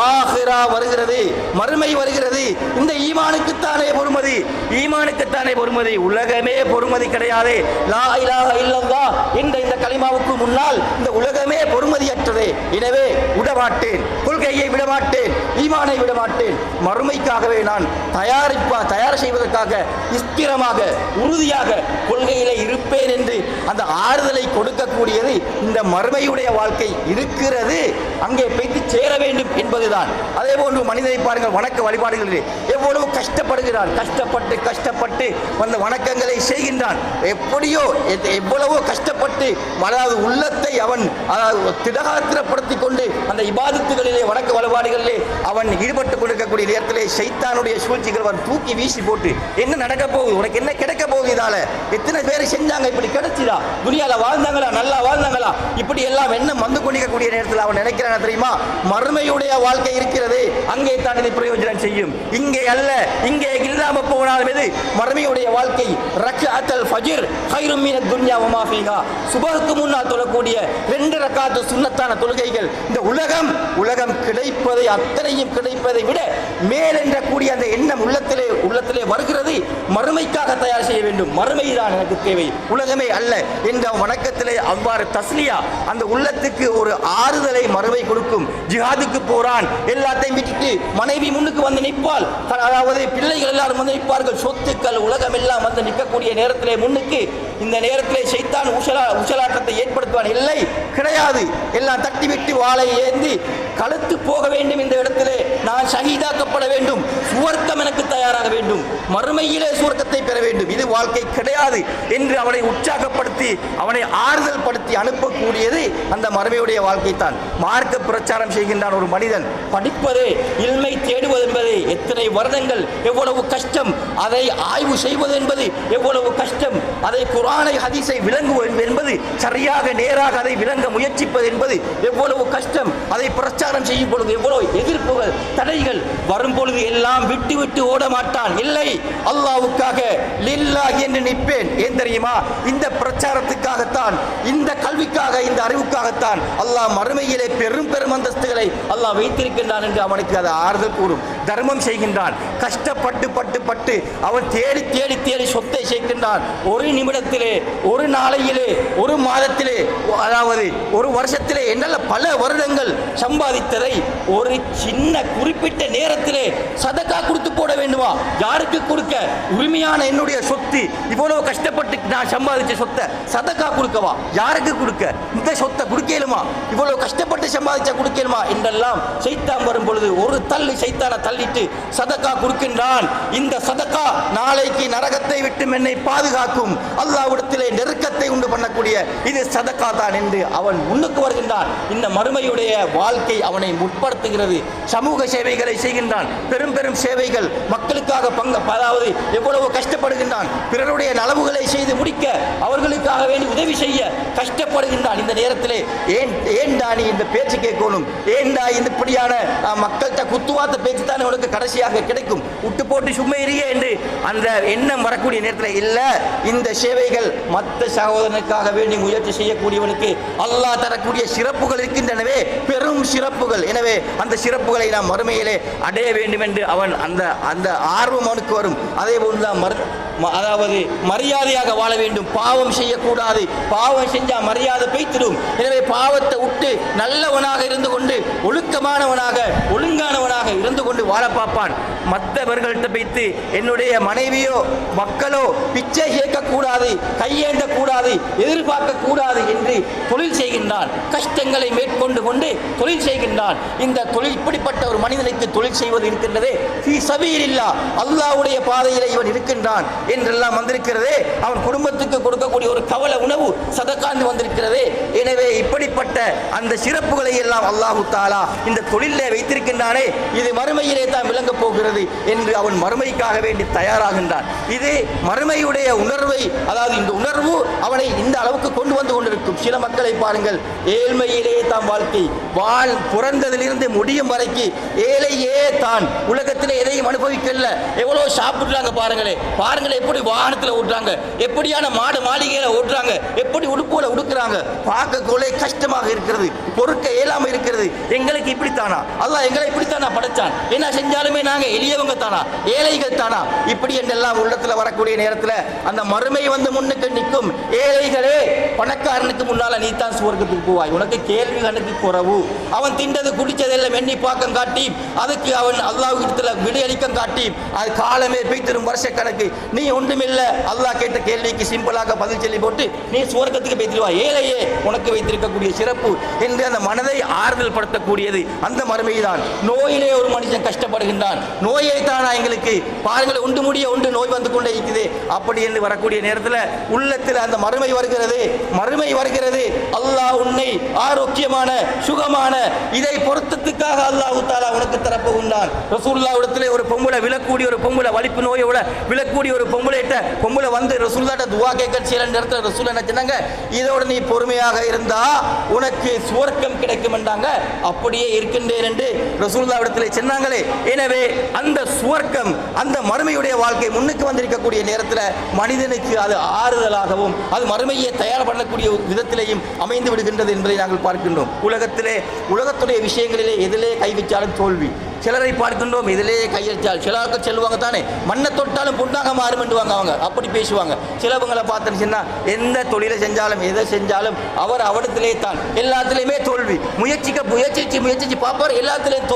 ஆகிரா வருகிறது, மறுமை வருகிறது. இந்த ஈமானுக்குத்தானே பொறுமதி, ஈமானுக்குத்தானே பொறுமதி. உலகமே பொறுமதி கிடையாது. லா இலாஹ இல்லல்லாஹ் என்ற இந்த கலிமாவுக்கு முன்னால் இந்த உலகமே பொறுமதியற்றது. எனவே விடமாட்டேன், கொள்கையை விடமாட்டேன், ஈமானை விடமாட்டேன். மறுமைக்காகவே நான் தயார் செய்வதற்காக ஸ்திரமாக உறுதியாக கொள்கையிலே இருப்பேன் என்று அந்த ஆறுதலை கொடுக்கக்கூடியது இந்த மறுமையுடைய வாழ்க்கை இருக்கிறது. அங்கே போய்த்து சேர வேண்டும் என்பதுதான். அதே போன்று மனிதனை பாருங்கள், வணக்க வழிபாடுகளிலே எவ்வளவு கஷ்டப்படுகிறான். கஷ்டப்பட்டு அந்த வணக்கங்களை செய்கின்றான். எப்படியோ எவ்வளவோ கஷ்டப்பட்டு அதாவது உள்ளத்தை அவன் திடகாத்திரப்படுத்திக் கொண்டு அந்த இபாதத்துகளிலே வணக்க வழிபாடுகளிலே அவன் ஈடுபட்டுக் கொண்டிருக்கக்கூடிய நேரத்திலே ஷைத்தானுடைய சூழ்ச்சிகள் அவன் தூக்கி வீசி போட்டு என்ன நடக்க போகுது, உனக்கு என்ன கிடைக்க போகுது, இதால எத்தனை பேர் செஞ்சாங்க, இப்படி கிடைச்சிதா, துனியால வாழ்ந்தாங்களா, நல்லா வாழ்ந்தாங்களா, இப்படி எல்லாம் என்ன வந்து கொண்டிருக்கக்கூடிய நேரத்தில் அவன் நினைக்கிறான் தெரியுமா? மறுமையுடைய வாழ்க்கை இருக்கிறது, அங்கே தான் இதை பிரயோஜனம் செய்யும். இங்கே அல்ல, இங்கே இல்லாம போனாலும் எது மறுமையுடைய வாழ்க்கை. ரக்அத்துல் ஃபஜ்ர் கைரும் மினத் துன்யா வ மா ஃபீஹா. சுபஹுக்கு முன்னால் தொழக்கூடிய 2 ரக்காத்து சுன்னத்தான தொழுகைகள். இந்த உலகம் கிடைப்பதை அத்தனையும் கிடைப்பதை விட மேல் என்ற கூடிய அந்த எண்ணம் உள்ளத்திலே வருகிறது. மறுமைக்காக தயார் செய்ய வேண்டும், மறுமைதான் எனக்கு தேவை, உலகமே அல்ல என்ற வணக்கத்திலே அவ்வாறு தஸ்லியா அந்த உள்ளத்துக்கு ஒரு ஆறுதலை மறுமை கொடுக்கும். ஜிஹாதுக்கு போறான், எல்லாத்தையும் விட்டுட்டு மனைவி முன்னுக்கு வந்து நிற்பாள், அதாவது பிள்ளைகள் எல்லாரும் வந்து நிற்பார்கள், சொத்துக்கள் உலகம் எல்லாம் வந்து நிற்கக்கூடிய நேரத்திலே முன்னுக்கு இந்த நேரத்திலே ஷைத்தான் உஷலாட்டத்தை ஏற்படுத்துவான். இல்லை, கிடையாது, எல்லாம் தட்டிவிட்டு வாளை ஏந்தி கழுத்து போக வேண்டும். இந்த இடத்திலே நான் ஷஹீதாக்கப்பட வேண்டும், சுவர்க்கம் எனக்கு தயாராக வேண்டும், மறுமையிலே சுவர்க்கத்தை பெற வேண்டும், இது வாழ்க்கை கிடையாது என்று அவனை உற்சாகப்படுத்தி அவனை ஆறுதல் படுத்தி அனுப்பக்கூடியது அந்த மறுமையுடைய வாழ்க்கை தான். மார்க்க பிரச்சாரம் செய்கின்றான் ஒரு மனிதன். படிப்பது, இல்மை தேடுவது என்பது எத்தனை வருடங்கள், எவ்வளவு கஷ்டம், அதை ஆய்வு செய்வது என்பது எவ்வளவு கஷ்டம், அதை குர்ஆனை ஹதீஸை விளங்குவது என்பது சரியாக நேராக அதை விளங்க முயற்சிப்பது என்பது எவ்வளவு கஷ்டம், அதை பிரச்சாரம் செய்யும் பொழுது எவ்வளவு எதிர்ப்புகள், தடைகள் வரும் பொழுது எல்லாம் விட்டு ஓட மாட்டான். இல்லை, அல்லாஹ்வுக்காக லில்லாஹ் என்று நிற்பேன். ஏன் தெரியுமா? இந்த பிரச்சாரத்துக்காகத்தான், இந்த கல்விக்காக, இந்த அறிவுக்காகத்தான் அல்லாஹ் மறுமையிலே பெரும் அந்தஸ்துகளை அல்லாஹ் வைத்திருக்கின்றான் என்று அவனுக்கு அது ஆறுதல் கூறும். தர்மம் செய்கின்றான், கஷ்டப்பட்டு அவன் தேடி சொத்தை சேர்க்கின்றான். ஒரு நிமிடத்திலே, ஒரு நாளையிலே, ஒரு மாதத்திலே, அதாவது ஒரு வருஷத்திலே என்னல்ல பல வருடங்கள் சம்பாதித்ததை ஒரு சின்ன குறிப்பிட்ட நேரத்திலே சதக்கா கொடுத்து போட வேண்டுமா? யாருக்கு கொடுக்க? உரிமையான என்னுடைய சொத்து, இவ்வளவு கஷ்டப்பட்டு நான் சம்பாதிச்ச சொத்தை சதக்கா கொடுக்கவா? யாருக்கு கொடுக்க? இந்த சொத்தை கொடுக்கலுமா? இவ்வளவு கஷ்டப்பட்டு சம்பாதிச்ச கொடுக்கலுமா என்றெல்லாம் சைத்தான் வரும் பொழுது ஒரு தள்ளு சைத்தானை தள்ளிட்டு சதக்கா கொடுக்கின்றான். இந்த சதக்கா நாளைக்கு நரகத்தை விட்டு என்னை பாதுகாக்கும், அல்லாஹ்விடத்திலே நெருக்கத்தை உண்டு பண்ணக்கூடிய இது சதக்கா தான் என்று அவன் முன்னுக்கு வருகின்றான். இந்த மறுமையுடைய வாழ்க்கை அவனை முற்படுத்துகிறது. சமூக சேவைகளை செய்கின்றான், பெரும் சேவைகள், மக்களுக்காக அதாவது எவ்வளவு கஷ்டப்படுகின்றான், பிறருடைய நலவுகளை செய்து முடிக்க, அவர்களுக்காக வேண்டி உதவி செய்ய கஷ்டப்படுகின்றான். இந்த நேரத்திலே ஏன்டா நீ இந்த பேச்சு கேட்கணும், ஏன்டா இப்படியான மக்கள்கிட்ட குத்துவாத்த பேச்சு தானே உனக்கு கடைசியாக கிடைக்கும், விட்டு போட்டு சும்மா இருக்க என்று அந்த எண்ணம் வரக்கூடிய நேரத்தில் இல்ல, இந்த சேவைகள் மற்ற சகோதரனுக்காக வேண்டி முயற்சி செய்யக்கூடியவனுக்கு அல்லாஹ் தரக்கூடிய சிறப்புகள் இருக்கின்றனவே, பெரும் சிறப்புகள். எனவே அந்த சிறப்புகளை நாம் மறுமையிலே அடைய வேண்டும் என்று அவன் அந்த ஆர்வம் அவனுக்கு வரும். அதே போன்றுதான் அதாவது மரியாதையாக வாழ வேண்டும், பாவம் செய்யக்கூடாது, பாவம் செஞ்சால் மரியாதை பெய்த்திடும். எனவே பாவத்தை விட்டு நல்லவனாக இருந்து கொண்டு ஒழுக்கமானவனாக ஒழுங்கானவனாக இருந்து கொண்டு வாழ பார்ப்பான். மற்றவர்கள்ட்ட வைத்து என்னுடைய மனைவியோ மக்களோ பிச்சை கேட்கக்கூடாது, கையேண்டக்கூடாது, எதிர்பார்க்க கூடாது என்று தொழில் செய்கின்றான். கஷ்டங்களை மேற்கொண்டு கொண்டு தொழில் செய்கின்றான். இந்த தொழில் இப்படிப்பட்ட ஒரு மனிதனுக்கு தொழில் செய்வது இருக்கின்றதே, அல்லாஹ்வுடைய பாதையிலே இவன் இருக்கின்றான் என்றெல்லாம் வந்திருக்கிறதே. அவன் குடும்பத்துக்கு கொடுக்கக்கூடிய ஒரு கவலை உணவு சதக்காந்து வந்திருக்கிறதே. எனவே இப்படி இப்படிப்பட்ட அந்த சிறப்புகளை எல்லாம் அல்லாஹு தஆலா இந்த தொழிலே வைத்திருக்கின்றானே, இது மறுமையிலே தான் விளங்கப் போகிறது என்று அவன் மறுமைக்காக வேண்டி தயாராகின்றான். இது மறுமையுடைய உணர்வை, அதாவது இந்த உணர்வு அவனை இந்த அளவுக்கு கொண்டு வந்து கொண்டிருக்கும். சில மக்களை பாருங்கள், ஏழ்மையிலே தான் வாழ்க்கை, பிறந்ததிலிருந்து முடியும் வரைக்கும் ஏழையே தான், உலகத்தில் எதையும் அனுபவிக்கல. எவ்வளோ சாப்பிட்றாங்க பாருங்களே எப்படி வாகனத்தில் ஓட்டுறாங்க, எப்படியான மாடு மாளிகையில் ஓட்டுறாங்க, எப்படி உடுப்போல உடுக்கிறாங்க, பார்க்கக்கொள்ளே கஷ்டமாக இருக்கிறது, பொறுக்க இயலாம இருக்கிறது. எங்களுக்கு இப்படித்தானா? அல்லாஹ் எங்களை இப்படித்தானா படைச்சான்? என்ன செஞ்சாலுமே நாங்கள் எளியவங்க தானா, ஏழைகள் தானா? இப்படி என்றெல்லாம் உள்ளத்தில் வரக்கூடிய நேரத்தில் அந்த மறுமை வந்து முன்னுக்கு நிற்கும். ஏழைகளே, பணக்காரனுக்கு முன்னால நீ தான் சுவர்க்கத்துக்கு போவாய், உனக்கு கேள்வி கணக்கு குறவு. அவன் திண்டது குடிச்சதெல்லாம் எண்ணி பாக்கம் காட்டி அதுக்கு அவன் அல்லாஹ்விடத்தில் விடையளிக்கம் காட்டி அது காலமே பெய்திரும் வருஷ கணக்கு. நீ ஒன்றுமில்லை, அல்லாஹ் கேட்ட கேள்விக்கு சிம்பிளாக பதில் சொல்லி போட்டு நீ சுவர்க்கத்துக்கு பெய்திருவா. ஏழையே, உனக்கு வைத்திருக்கக்கூடிய சிறப்பு என்று அந்த மனதை ஆறுதல் படுத்தக்கூடியது அந்த மறுமைதான். நோயிலே ஒரு மனுஷன் கஷ்டப்படுகின்றான், நோயை தானா எங்களுக்கு பாருங்கள், உண்டு முடிய உண்டு நோய் வந்து கொண்டே இருக்குது. அப்படி என்று வரக்கூடிய நேரத்தில் உள்ளத்தில் அந்த மறுமை வருகிறது. அல்லாஹ் உன்னை ஆரோக்கியமான சுகமான இதை பொருத்தத்துக்காக அல்லாஹ் தஆலா உனக்கு தரப்போகின்றான். ரசூலுல்லாஹ்விடத்திலே ஒரு பொம்பளை விழக்கூடிய ஒரு பொம்பளை வலிப்பு நோயோட விழக்கூடிய ஒரு பொம்பளை வந்து ரசூலுல்லாஹ்ட்ட துஆ கேட்க சில நேரத்தில் ரசூல் என்ன சொன்னாங்க, இதோட நீ பொறுமையாக இருந்தா உனக்கு சுவர்க்கம் கிடைக்கும் என்றாங்க. அப்படியே இருக்கின்றேன் என்று ரசூலுல்லாஹ்விடத்திலே சொன்னாங்களே. எனவே அந்த சுவர்க்கம், அந்த மறுமையுடைய வாழ்க்கை முன்னுக்கு வந்திருக்கக்கூடிய நேரத்தில் மனிதனுக்கு அது ஆறுதலாகவும் அது மறுமையை தயார் பண்ணக்கூடிய விதத்திலேயும் அமைந்து விடுகின்றது என்பதை நாங்கள் பார்க்கின்றோம். உலகத்துடைய விஷயங்களிலே எதிலே கை வச்சாலும் தோல்வி. சிலரை பார்க்கின்றோம், இதிலே கையெழுத்தால் சிலருக்கு செல்வாங்க தானே, மண்ணை தொட்டாலும் பொண்ணாக மாறுமெண்டுவாங்க, அவங்க அப்படி பேசுவாங்க. சிலவங்களை பார்த்தீங்கன்னா எந்த தொழிலை செஞ்சாலும் எதை செஞ்சாலும் அவர் அவடத்திலே தான், எல்லாத்திலையுமே தோல்வி. முயற்சிச்சு பார்ப்பார், எல்லாத்திலையும்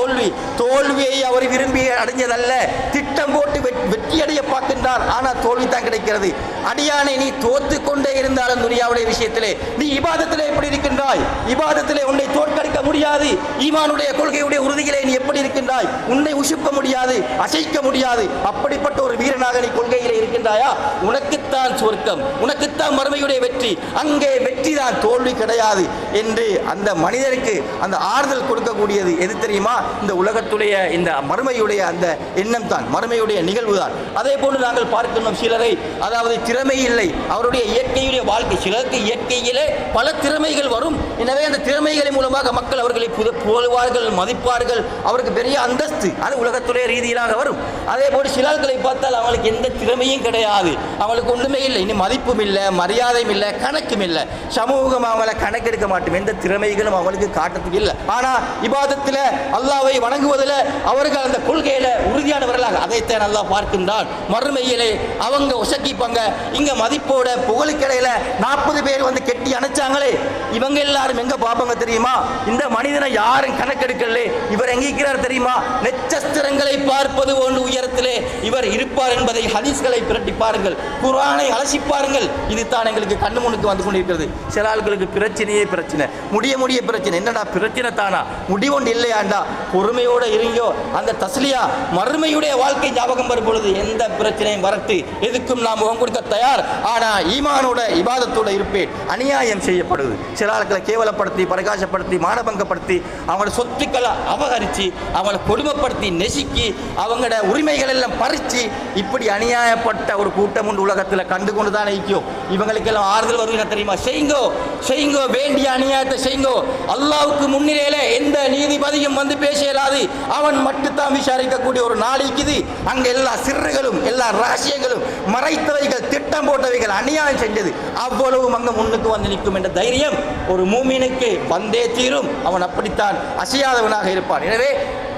தோல்வியை அவர் விரும்பி அடைஞ்சதல்ல, திட்டம் போட்டு வெற்றி அடைய பார்க்கின்றார். ஆனால் தோல்வி தான் கிடைக்கிறது. அடியானை நீ தோத்து கொண்டே இருந்தாலும் துனியாவுடைய விஷயத்திலே நீ இபாதத்திலே எப்படி இருக்கின்றாய்? இபாதத்திலே உன்னை தோற்கடிக்க முடியாது. ஈமானுடைய கொள்கையுடைய உறுதியிலே நீ எப்படி இருக்கின்றாய்? உன்னை உசுப்ப முடியாது, அசைக்க முடியாது. அப்படிப்பட்ட ஒரு வீரனாக நீ கொள்கையிலே இருக்கின்றாயா? உனக்குத்தான் சுவர்க்கம், உனக்குத்தான் மறுமையுடைய வெற்றி. அங்கே வெற்றி தான், தோல்வி கிடையாது என்று அந்த மனிதனுக்கு அந்த ஆறுதல் கொடுக்கக்கூடியது எது தெரியுமா? இந்த உலகத்துடைய இந்த மறுமையுடைய அந்த எண்ணம் தான், மறுமையுடைய நிகழ்வு தான். அதே போன்று நாங்கள் பார்க்கணும் சிலரை, அதாவது திறமை இல்லை, அவருடைய இயற்கையுடைய வாழ்க்கை. சிலருக்கு இயற்கையிலே பல திறமைகள் வரும். எனவே அந்த திறமைகளின் மூலமாக மக்கள் அவர்களை புகழ்வார்கள், மதிப்பார்கள், அவருக்கு பெரிய அந்தஸ்து, அது உலகத்துடைய ரீதியிலாக வரும். அதே போல் சிலர்களை பார்த்தால் அவங்களுக்கு எந்த திறமையும் கிடையாது, அவங்களுக்கு ஒன்றுமே இல்லை, இனி மதிப்பும் இல்லை, மரியாதையும் இல்லை, கணக்கும் இல்லை. சமூகம் அவங்களை கணக்கெடுக்க மாட்டோம், எந்த திறமைகளும் அவங்களுக்கு காட்டத்துக்கு இல்லை. ஆனால் இபாதத்தில் அல்லாஹ்வை வணங்குவதில் அவர்கள் அந்த கொள்கையில் உறுதியானவர்களாக, அதைத்தான் அல்லாஹ் பார்க்கின்றான். மறுமையிலே அவங்க உசக்கிப்பாங்க. இங்க மதிப்போட புகழுக்கிடையில 40 பேர் வந்து கெட்டி அணைச்சாங்களே, இவங்க எல்லாரும் எங்க பாப்பாங்க தெரியுமா? இந்த மனிதனை யாரும் கணக்கெடுக்கல, இவர் எங்கிருக்கிறார் தெரியுமா? நட்சத்திரங்களை பார்ப்பது போன்று உயரத்திலே இவர் இருப்பார் என்பதை ஹதீஸ்களை பிரட்டி பாருங்கள், குர்ஆனை அலசி பாருங்கள். இதுதான் எங்களுக்கு கண்ணு முன்னுக்கு வந்து கொண்டிருக்கிறது. சில ஆட்களுக்கு பிரச்சனையே பிரச்சனை, முடிய பிரச்சனை. என்னடா பிரச்சனை தானா, முடிவொன்று இல்லையாண்டா? பொறுமையோட இருங்கோ. அந்த தஸ்லியா மறுமையுடைய வாழ்க்கை ஞாபகம் வரும் பொழுது எந்த பிரச்சனையும் வரட்டு, எதுக்கும் நாம் முகம் கொடுக்க தயார். ஆனா ஈமானோட இபாதத்தோட இருப்பேன். அநியாயம் செய்யப்படுது, சில ஆட்களை கேவலப்படுத்தி, பிரகாசப்படுத்தி, மானபங்கப்படுத்தி, அவங்களோட சொத்துக்களை அபகரித்து, அவங்களை கொடுமைப்படுத்தி, நெசுக்கி, அவங்களோட உரிமைகள் எல்லாம் பறித்து, இப்படி அநியாயப்பட்ட ஒரு கூட்டம் உண்டு உலகத்தில் கண்டு கொண்டு தான் நிற்கும். இவங்களுக்கெல்லாம் ஆறுதல் வருவீங்க தெரியுமா? செய்யுங்கோ, வேண்டிய அநியாயத்தை செய்யுங்கோ. அல்லாஹ்வுக்கு முன்னிலையில எந்த நீதிபதியும் வந்து பேச இயலாது, அவன் மட்டும்தான் விசாரிக்கக்கூடிய ஒரு நாளைக்குது. அங்க எல்லா சிறுகளும், எல்லா ரகசியங்களும், மறைத்தவைகள், திட்டம் போட்டவைகள், அநியாயம் செஞ்சது அவ்வளவும் அங்க முன்னுக்கு வந்து நிற்கும் என்ற தைரியம் ஒரு மூமினுக்கு வந்தே தீரும். அவன் அப்படித்தான் அசையாதவனாக இருப்பான். எனவே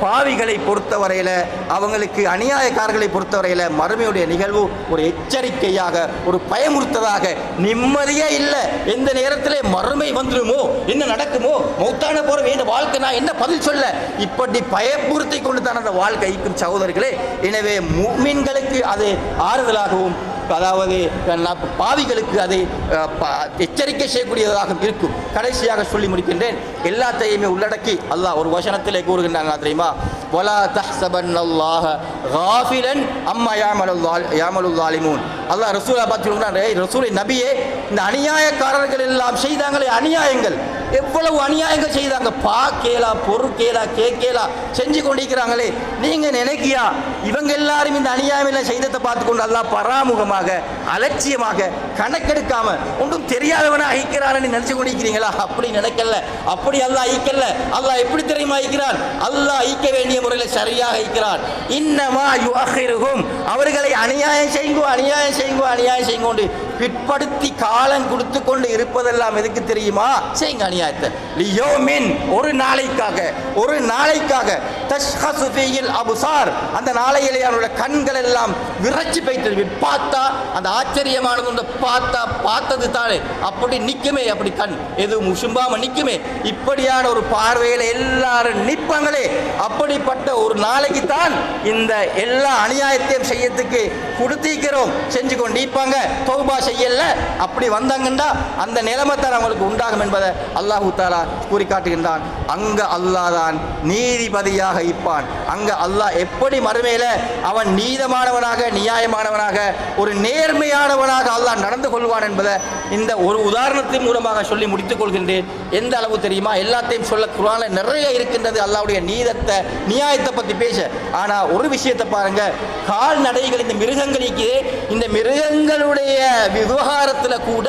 பாவிகளை பொறுத்தவரையில், அவங்களுக்கு அநியாயக்காரர்களை பொறுத்தவரையில் மறுமையுடைய நிகழ்வு ஒரு எச்சரிக்கையாக, ஒரு பயமுறுத்ததாக, நிம்மதியே இல்லை. எந்த நேரத்திலே மறுமை வந்துடுமோ, என்ன நடக்குமோ, மௌத்தான போற இந்த வாழ்க்கை நான் என்ன பதில் சொல்ல, இப்படி பயமுறுத்தி கொண்டு தான் அந்த வாழ்க்கை இருக்கும் சகோதரர்களே. எனவே முஃமின்களுக்கு அது ஆறுதலாகவும், அதாவது பாவிகளுக்கு அதை எச்சரிக்கை செய்யக்கூடியதாக இருக்கும். கடைசியாக சொல்லி முடிக்கின்றேன், எல்லாத்தையுமே உள்ளடக்கி அல்லாஹ் ஒரு வசனத்திலே கூறுகின்றாங்க தெரியுமா? வலா தஹ்சபன்னல்லாஹ காஃபிலன் அம்மா யாமலுல் ஸாலிமூன். அல்லாஹ் ரசூலை பார்த்து சொல்றாரு, ரசூலை நபியே, இந்த அநியாயக்காரர்கள் எல்லாம் செய்தாங்களே அநியாயங்கள், எவ்வளவு அநியாயங்கள் செய்தாங்க. பார்க்கலா, பொறுக்கேலா, கேட்கலா, செஞ்சு கொண்டிருக்கிறாங்களே. நீங்க நினைக்கியா இவங்க எல்லாரும் இந்த அநியாயம் எல்லாம் செய்ததை பார்த்து கொண்டு அல்லாஹ் பராமுகமாக அலட்சியமாக கணக்கெடுக்காம ஒன்றும் தெரியாதவனா அழிக்கிறான்னு நினைச்சு கொண்டிருக்கிறீங்களா? அப்படி நினைக்கல, அப்படி அல்லாஹ் அழிக்கல. அல்லாஹ் எப்படி தெரியுமா அழிக்கிறான்? அல்லாஹ் அழிக்க வேண்டிய முறையில் சரியாக அழிக்கிறான். இன்னமா யுஅஹிருஹும், அவர்களை அநியாயம் செய்யுங்கோ, அநியாயம் செய்யுங்கோ, அநியாயம் செய்யுங்கோண்டு பிற்படுத்தி காலம் கொடுத்து கொண்டு இருப்பதெல்லாம் எதுக்கு தெரியுமா? செய்யுங்க அநியாயத்தை. லியோமின், ஒரு நாளைக்காக, ஒரு நாளைக்காக. தஷ்ஹசு ஃபீஹில் அப்சார், அந்த நாளையிலே அவருடைய கண்கள் எல்லாம் விரச்சி போயிட்டு பார்த்தா அந்த ஆச்சரியமானது ஒன்று பார்த்தா பார்த்தது தானே அப்படி நிற்குமே, அப்படி கண் எதுவும் உசும்பாம நிற்குமே. இப்படியான ஒரு பார்வையில் எல்லாரும் நிற்பாங்களே. அப்படிப்பட்ட ஒரு நாளைக்கு தான் இந்த எல்லா அநியாயத்தையும் செய்யறதுக்கு கொடுத்திருக்கிறோம். செஞ்சு கொண்டு நிற்பாங்க, தௌபா செய்யல. அப்படி வந்தாங்கன்னா அந்த நிலைமை தான் அவங்களுக்கு உண்டாகும் என்பதை அல்லாஹு தஆலா கூறி காட்டுகின்றான். அங்க அல்லாஹ் தான் நீதிபதியாக இருப்பான். அங்க அல்லாஹ் எப்படி மறுமையில அவன் நீதமானவனாக, நியாயமானவனாக, ஒரு நேர்மையானவனாக அல்லாஹ் நடந்து கொள்வான் என்பதை இந்த ஒரு உதாரணத்தின் மூலமாக சொல்லி முடித்துக் கொள்கின்றேன். எந்த அளவு தெரியுமா? எல்லாத்தையும் சொல்ல குர்ஆன்ல நிறைய இருக்கின்றது அல்லாஹ்வுடைய நீதத்தை, நியாயத்தை பற்றி பேச. ஆனா ஒரு விஷயத்தை பாருங்க, கால்நடைகள், இந்த மிருகங்களுக்கு, இந்த மிருகங்களுடைய விவகாரத்தில் கூட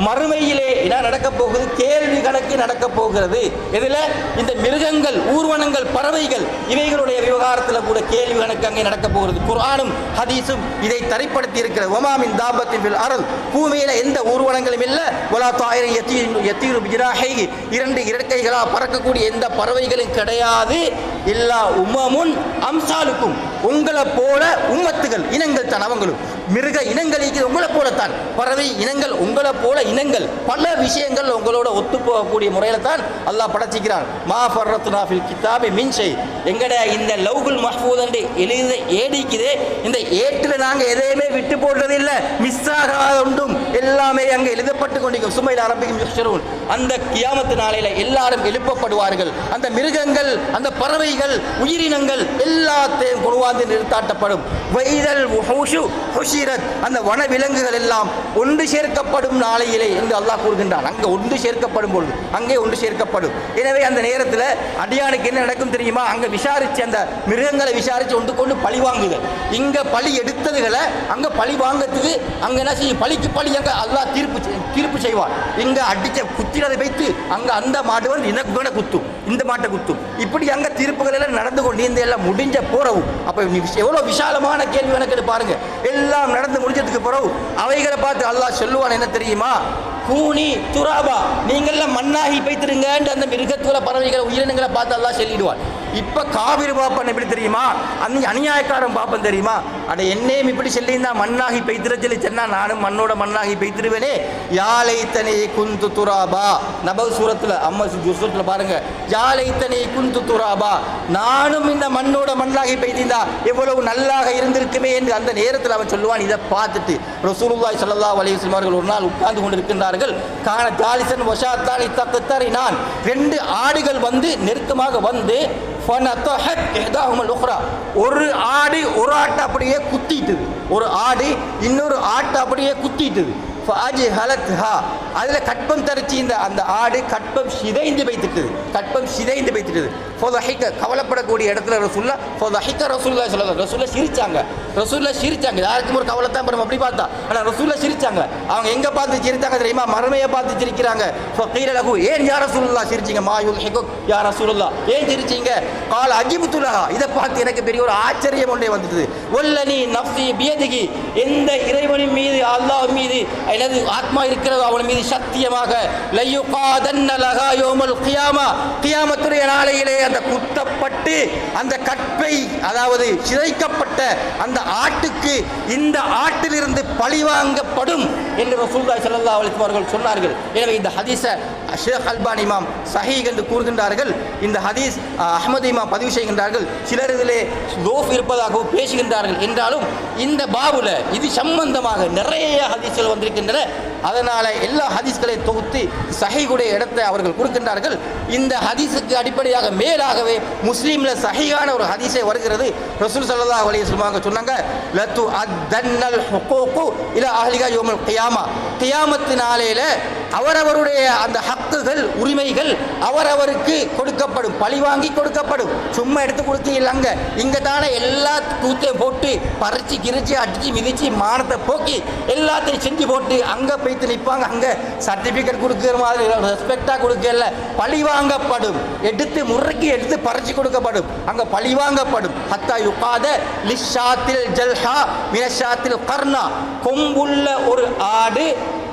மறுமையிலே என்ன நடக்க போகுது? கேள்வி கணக்கு நடக்க போகிறது. இதுல இந்த மிருகங்கள், ஊர்வனங்கள், பறவைகள், இவைகளுடைய விவகாரத்தில் கூட கேள்வி கணக்கு அங்கே நடக்க போகிறது. குர்ஆனும் ஹதீஸும் இதை தரிப்படுத்தி இருக்கிறது. வமா மின் தாபத்தின் ஃபில் அர்த், பூமியில எந்த ஊர்வனங்களும் இல்லை. வலா தாயிரன் யத்தீரு பிஜ்ராஹைஹி, இரண்டு இறக்கைகளா பறக்கக்கூடிய எந்த பறவைகளும் கிடையாது. இல்லா உம்மமுன் அம்சாலுக்கும், உங்களை போல உம்மத்துகள், இனங்கள் தான் அவங்களும். மிருக இனங்கள் உங்களை போலத்தான், பறவை இனங்கள் உங்களை போல இனங்கள். பல விஷயங்கள் உங்களோட ஒத்து போகக்கூடிய முறையில் தான் அல்லாஹ் படைச்சிக்கிறான். மா ஃபர்ரத்னா ஃபில் கிதாபி மின் ஷை, எங்கட இந்த லவ்குல் மஹ்ஃபூஸ் என்று எழுத ஏடிக்குதே, இந்த ஏட்டில் நாங்கள் எதையுமே விட்டு போடுறது இல்லை, மிஸ் ஆகாத ஒன்றும் எல்லாமே அங்கே எழுதப்பட்டு கொண்டிருக்கும். சுமையில் அரபிக்கும் யுஹ்ஷரூன், அந்த கியாமத்து நாளையில் எல்லாரும் எழுப்பப்படுவார்கள். அந்த மிருகங்கள், அந்த பறவைகள், உயிரினங்கள் எல்லாத்தையும் கொள்வாந்து நிறுத்தாட்டப்படும். வைதல் உஹூஷு ஹுஷிரத், அந்த வன விலங்குகள் எல்லாம் ஒன்று சேர்க்கப்படும் நாளையிலே என்று அல்லாஹ் கூறுகின்றான். அங்கே ஒன்று சேர்க்கப்படும் பொழுது அங்கே ஒன்று சேர்க்கப்படும். எனவே அந்த நேரத்தில் அடியானுக்கு என்ன நடக்கும் தெரியுமா? அங்கே விசாரிச்சு, அந்த மிருகங்களை விசாரிச்சு ஒன்று கொண்டு பழி வாங்குதல். இங்க பழி எடுத்ததுகளை அங்க பழி வாங்கிறதுக்கு அங்க என்ன செய்யும்? பழிக்கு பழி அங்க அல்லாஹ் தீர்ப்பு செய்வான். இங்க அடிச்ச குத்தினதை வைத்து அங்க அந்த மாட்டு வந்து எனக்கு வேண குத்தும், இந்த மாட்டை குத்தும். இப்படி அங்க தீர்ப்புகள் எல்லாம் நடந்து கொண்டு இந்த எல்லாம் முடிஞ்ச போறவும். அப்ப எவ்வளவு விசாலமான கேள்வி எனக்கு பாருங்க. எல்லாம் நடந்து முடிஞ்சதுக்கு பிறகு அவைகளை பார்த்து அல்லாஹ் சொல்லுவான், என்ன தெரியுமா? கூனி துராபா, நீங்கள்லாம் மண்ணாகி பைத்திருங்க. அந்த மிருகத்துவ பறவைகளை, உயிரினங்களை பார்த்து அல்லாஹ் சொல்லிடுவான். இப்ப காவிரி பாப்பன் எப்படி தெரியுமா? அந்த அநியாயக்காரன் பாப்பன் தெரியுமா? அட என்னையும் இப்படி சொல்லியிருந்தா மண்ணாகி பைத்திர சொல்லி சொன்னா நானும் மண்ணோட மண்ணாகி பைத்திருவேனே. யாலைத்தனை குந்து துராபா, நபவ் சூரத்துல அம்மா சூரத்துல பாருங்க, யாலைத்தனை குந்து துராபா, நானும் இந்த மண்ணோட மண்ணாகி பைத்திருந்தா எவ்வளவு நல்லாக இருந்திருக்குமே என்று அந்த நேரத்தில் அவன் சொல்லுவான். இதை பார்த்துட்டு ரசூலுல்லாஹி ஸல்லல்லாஹு அலைஹி வஸல்லம் அவர்கள் ஒரு நாள் உட்கார்ந்து கொண்டிருக்கின்றார்கள். கான ஜாலிசன் வஷாத்தானி தக்தரினான், ரெண்டு ஆடுகள் வந்து நெருக்கமாக வந்து ஒரு ஆடு ஒரு ஆட்டை அப்படியே குத்திட்டுது, ஒரு ஆடு இன்னொரு ஆட்டை அப்படியே குத்திட்டுது. அதுல கற்பம் தரிச்சு இந்த அந்த ஆடு கற்பம் சிதைந்து வைத்துட்டது, கற்பம் சிதைந்து வைத்துட்டது. கவலைப்படக்கூடிய இடத்துல ரசூல்லா ரசூல்லா சிரிச்சாங்க, ரசூல்லா சிரிச்சாங்க. யாருக்கும் ஒரு கவலை தான் அப்படி பார்த்தா, ஆனா ரசூல்லா சிரிச்சாங்க. அவங்க எங்க பார்த்து சிரிச்சாங்க தெரியுமா? மறுமையை பார்த்து சிரிக்கிறாங்க. ஏன் யார் ரசூலுல்லாஹ் சிரிச்சீங்க? மாயுல் ஹிகுக் யா ரசூலுல்லாஹ், ஏன் சிரிச்சீங்க? கால் அஜிபுத்துலஹா, இதை பார்த்து எனக்கு பெரிய ஒரு ஆச்சரியம் ஒன்றே வந்துட்டது. வல்லனி நஃப்ஸி பியதிகி, எந்த இறைவனின் மீது, அல்லாஹ் மீது எனது ஆத்மா இருக்கிறது அவன் மீது சத்தியமாக, கியாமத்துடைய நாளையிலே அந்த குத்தப்பட்டு அந்த கற்பை, அதாவது சிதைக்கப்பட்ட அந்த ஆட்டுக்கு இந்த ஆட்டிலிருந்து பழிவாங்கப்படும் என்று ரசூலுல்லாஹி ஸல்லல்லாஹு அலைஹி வஸல்லம் அவர்கள் சொன்னார்கள். எனவே இந்த ஹதீஸை ஷேக் அல்பானி இமாம் சஹீஹ் என்று கூறுகின்றார்கள். இந்த ஹதீஸ் அஹ்மது இமாம் பதிவு செய்கின்றார்கள். சிலர் இதிலே தோஃப் இருப்பதாகவும் பேசுகின்றார்கள். என்றாலும் இந்த பாபுல இது சம்பந்தமாக நிறைய ஹதீஸ்கள் வந்திருக்கின்றன. அதனால எல்லா ஹதீஸ்களை தொகுத்து சஹீஹுடைய இடத்தை அவர்கள் கொடுக்கின்றார்கள். இந்த ஹதீஸுக்கு அடிப்படையாக மேலாகவே முஸ்லீம்ல சஹீஹான ஒரு ஹதீஸே வருகிறது. ரசூல் ஸல்லல்லாஹு அலைஹி வஸல்லம் சொன்னாங்க, லத்து அத்தன்னல் ஹுகூகு இலா அஹ்லிஹா யௌமல் கியாமா, கியாமத்து நாளையில அவரவருடைய அந்த ஹக்குகள் உரிமைகள் அவரவருக்கு கொடுக்கப்படும், பழிவாங்கி கொடுக்கப்படும். சும்மா எடுத்து கொடுக்க இல்லைங்க. இங்கே தானே எல்லா கூத்தையும் போட்டு பறிச்சு கிரிச்சு அடிச்சு மிதிச்சு மானத்தை போக்கி எல்லாத்தையும் செஞ்சு போட்டு அங்கே போய்த்து நிற்பாங்க. அங்கே சர்டிஃபிகேட் கொடுக்குற மாதிரி ரெஸ்பெக்டாக கொடுக்கல, பழிவாங்கப்படும். எடுத்து முறைக்கு எடுத்து பறிச்சு கொடுக்கப்படும், அங்கே பழிவாங்கப்படும். ஹத்தா யுகாத லிஷாத்தில் ஜல்ஹா மினஷாத்தில் கர்ணா. கொம்புள்ள ஒரு ஆடு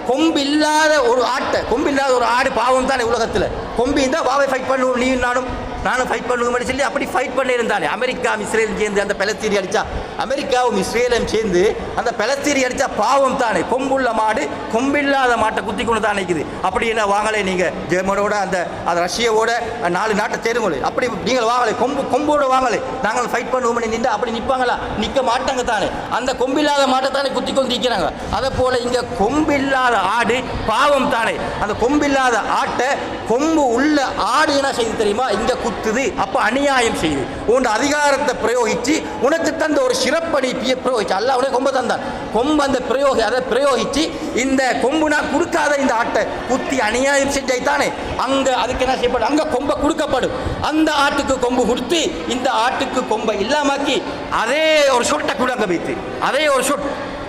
கொம்பில்லாத ஒரு ஆட்டை, கொம்பில்லாத ஒரு ஆடு பாவம் தானே உலகத்தில். கொம்பி இருந்தால் பாவை ஃபைட் பண்ணுவோம், நீ நானும் ஃபைட் பண்ணுவோம் சொல்லி அப்படி ஃபைட் பண்ணியிருந்தானே. அமெரிக்கா இஸ்ரேலும் சேர்ந்து அந்த பலஸ்தீனி அடித்தா, அமெரிக்காவும் இஸ்ரேலும் சேர்ந்து அந்த பலஸ்தீனி அடித்தா பாவம் தானே. கொம்புள்ள மாடு கொம்பில்லாத மாட்டை குத்தி கொண்டு தான் நிற்குது. அப்படி என்ன வாங்கலை நீங்கள் ஜெர்மனோட அந்த ரஷ்யாவோட 4 நாட்டை தேடுங்களே, அப்படி நீங்கள் வாங்கலை, கொம்போட வாங்கலை, நாங்கள் ஃபைட் பண்ணுவோம் நின்று அப்படி நிற்பாங்களா? நிற்க மாட்டாங்க தானே. அந்த கொம்பில்லாத மாட்டை தானே குத்தி கொண்டு நிற்கிறாங்க. அதை போல் இங்கே கொம்பில்லாத ஆடு பாவம் தானே. அந்த கொம்பில்லாத ஆட்டை கொம்பு உள்ள ஆடு என்ன செய்து தெரியுமா? இங்கே குத்துது. அப்போ அநியாயம் செய்யுது. உன் அதிகாரத்தை பிரயோகிச்சு உனக்கு தந்த ஒரு சிறப்பணி பிரயோகிச்சு அல்ல உனக்கு கொம்பை தந்தான். கொம்பு அந்த அதை பிரயோகிச்சு இந்த கொம்பு நான் கொடுக்காத இந்த ஆட்டை குத்தி அநியாயம் செஞ்சாய்த்தானே. அங்கே அதுக்கு என்ன செய்யப்படும்? அங்கே கொம்பை கொடுக்கப்படும். அந்த ஆட்டுக்கு கொம்பு கொடுத்து இந்த ஆட்டுக்கு கொம்பை இல்லாமக்கி அதே ஒரு சொட்டை கூட அங்கே வைத்து அதே ஒரு சொட்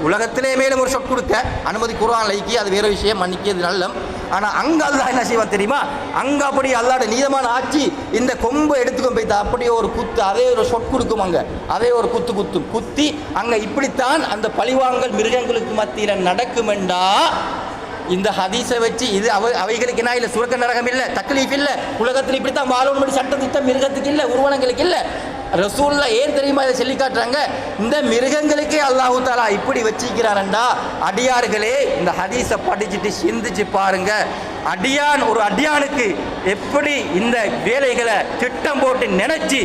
உலகத்திலே மேலும் ஒரு சொட் கொடுக்க அனுமதி குர்ஆன் லைக்கி, அது வேறு விஷயம், மன்னிக்கிறது நல்லம். ஆனால் அங்கே அல்லாஹ் என்ன செய்வான் தெரியுமா? அங்கே அப்படி அல்லாட நீதமான ஆட்சி இந்த கொம்பை எடுத்துக்கொண்டு போய்த்து அப்படியே ஒரு குத்து, அதே ஒரு சொட் கொடுக்கும். அங்கே அதே ஒரு குத்தி அங்கே இப்படித்தான் அந்த பழிவாங்கல் மிருகங்களுக்கு மத்தியில் நடக்குமெண்டா இந்த ஹதீஸை வச்சு இது அவைகளுக்கு என்ன இல்லை, சுரக்க நரகம் இல்லை, தக்லீஃப் இல்லை, உலகத்தில் இப்படித்தான் வாழணும் சட்டத்திட்டம் மிருகத்துக்கு இல்லை, உருவனங்களுக்கு இல்லை. ரசூல்லா ஏன் தெரியுமா இதை சொல்லி காட்டுறாங்க? இந்த மிருகங்களுக்கே அல்லாஹு தாலா இப்படி வச்சிக்கிறாரண்டா. அடியார்களே, இந்த ஹதீஸை படிச்சுட்டு சிந்திச்சு பாருங்க. ஒரு அடியானுக்கு எப்படி இந்த வேலைகளை திட்டம் போட்டு நினைச்சு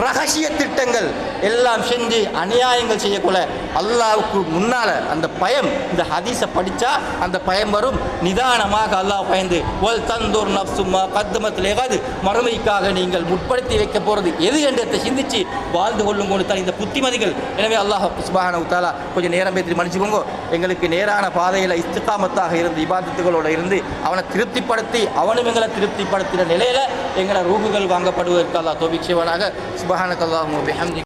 ரகசிய திட்டங்கள் எல்லாம் செஞ்சு அநியாயங்கள் செய்யக்கூட அல்லாஹ்வுக்கு முன்னால் அந்த பயம், இந்த ஹதீஸை படித்தா அந்த பயம் வரும். நிதானமாக அல்லாஹ் பயந்து ஒல் தந்தூர் நப்சுமா கத்தமத்தில் ஏகாது, மறுமைக்காக நீங்கள் முற்படுத்தி வைக்க போகிறது எது என்றதை சிந்திச்சு வாழ்ந்து கொள்ளும் கொண்டு தான் இந்த புத்திமதிகள். எனவே அல்லாஹ் சுப்ஹானஹு வ தஆலா கொஞ்சம் நேரம் பேசி மன்னிச்சுக்கோங்க. எங்களுக்கு நேரான பாதையில் இஸ்திகாமத்தாக இருந்து இபாதத்துகளோடு இருந்து அவனை திருப்திப்படுத்தி அவனும் எங்களை திருப்திப்படுத்தின நிலையில் எங்களை ரூகுகள் வாங்கப்படுவதற்கு அல்லாஹ் தௌஃபீக் செய்வானாக. சுப்ஹானக அல்லாஹும்ம வ பிஹம்திக.